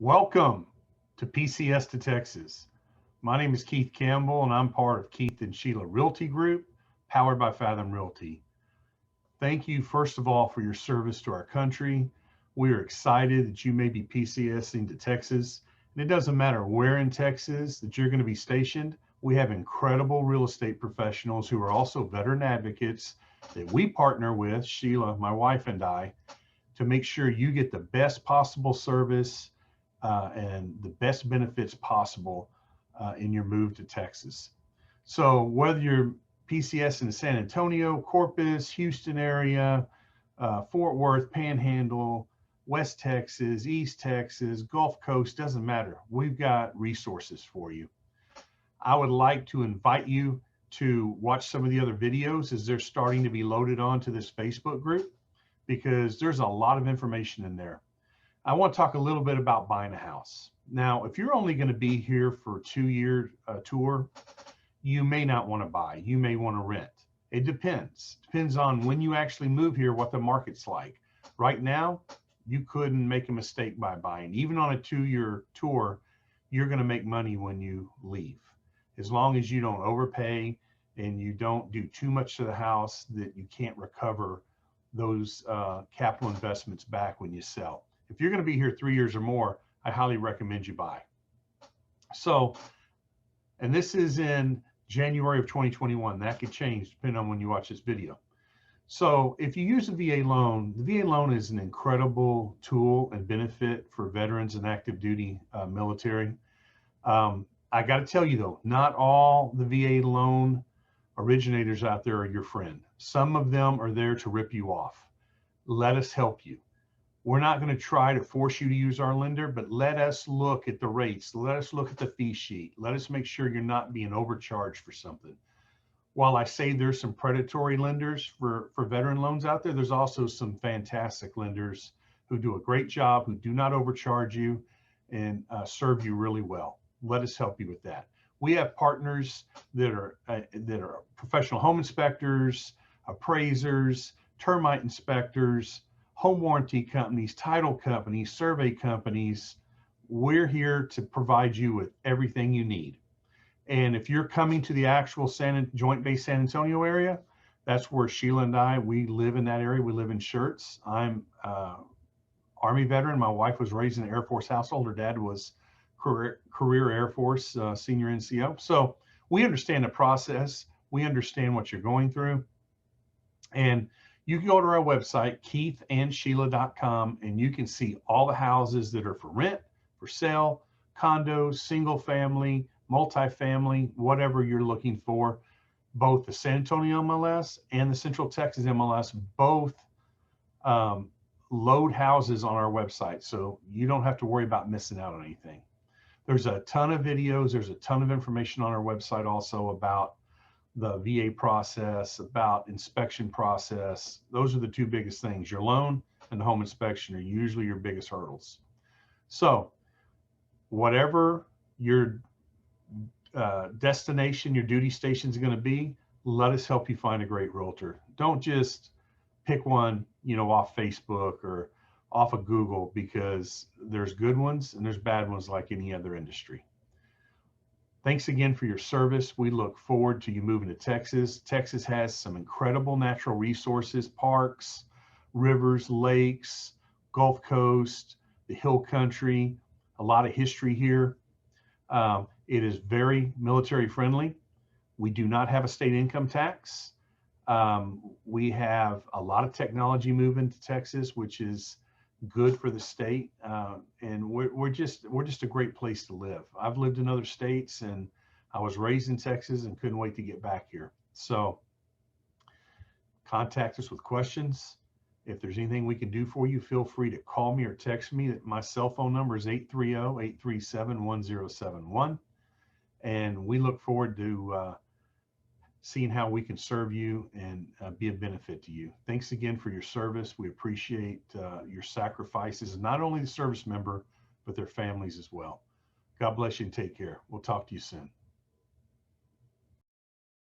Welcome to PCS to Texas. My name is Keith Campbell, and I'm part of Keith and Sheila Realty Group, powered by Fathom Realty. Thank you, first of all, for your service to our country. We are excited that you may be PCSing to Texas. And it doesn't matter where in Texas that you're going to be stationed. We have incredible real estate professionals who are also veteran advocates that we partner with, Sheila, my wife, and I, to make sure you get the best possible service and the best benefits possible in your move to Texas. So whether you're PCS in the San Antonio, Corpus, Houston area, Fort Worth, Panhandle, West Texas, East Texas, Gulf Coast, doesn't matter. We've got resources for you. I would like to invite you to watch some of the other videos as they're starting to be loaded onto this Facebook group, because there's a lot of information in there. I want to talk a little bit about buying a house. Now, if you're only going to be here for a 2-year tour, you may not want to buy. You may want to rent. It depends. Depends on when you actually move here, what the market's like. Right now, you couldn't make a mistake by buying. Even on a 2-year tour, you're going to make money when you leave. As long as you don't overpay and you don't do too much to the house that you can't recover those capital investments back when you sell. If you're going to be here 3 years or more, I highly recommend you buy. So, and this is in January of 2021. That could change depending on when you watch this video. So if you use a VA loan, the VA loan is an incredible tool and benefit for veterans and active duty military. I got to tell you though, not all the VA loan originators out there are your friend. Some of them are there to rip you off. Let us help you. We're not going to try to force you to use our lender, but let us look at the rates. Let us look at the fee sheet. Let us make sure you're not being overcharged for something. While I say there's some predatory lenders for veteran loans out there, there's also some fantastic lenders who do a great job, who do not overcharge you and serve you really well. Let us help you with that. We have partners that are professional home inspectors, appraisers, termite inspectors, home warranty companies, title companies, survey companies. We're here to provide you with everything you need. And if you're coming to the actual Joint Base San Antonio area, that's where Sheila and I, we live in that area. We live in Shirts. I'm Army veteran. My wife was raised in an Air Force household. Her dad was career Air Force senior NCO. So we understand the process. We understand what you're going through. And you can go to our website, keithandsheila.com, and you can see all the houses that are for rent, for sale, condos, single family, multifamily, whatever you're looking for. Both the San Antonio MLS and the Central Texas MLS both load houses on our website, so you don't have to worry about missing out on anything. There's a ton of videos. There's a ton of information on our website also about the VA process, about inspection process. Those are the two biggest things. Your loan and the home inspection are usually your biggest hurdles. So whatever your destination, your duty station is going to be, let us help you find a great realtor. Don't just pick one, off Facebook or off of Google, because there's good ones and there's bad ones like any other industry. Thanks again for your service. We look forward to you moving to Texas. Texas has some incredible natural resources, parks, rivers, lakes, Gulf Coast, the hill country, a lot of history here. It is very military friendly. We do not have a state income tax. We have a lot of technology moving to Texas, which is good for the state, and we're just a great place to live. I've lived in other states, and I was raised in Texas and couldn't wait to get back here. So contact us with questions. If there's anything we can do for you, feel free to call me or text me. My cell phone number is 830-837-1071, and we look forward to seeing how we can serve you and be a benefit to you. Thanks again for your service. We appreciate your sacrifices, not only the service member, but their families as well. God bless you and take care. We'll talk to you soon.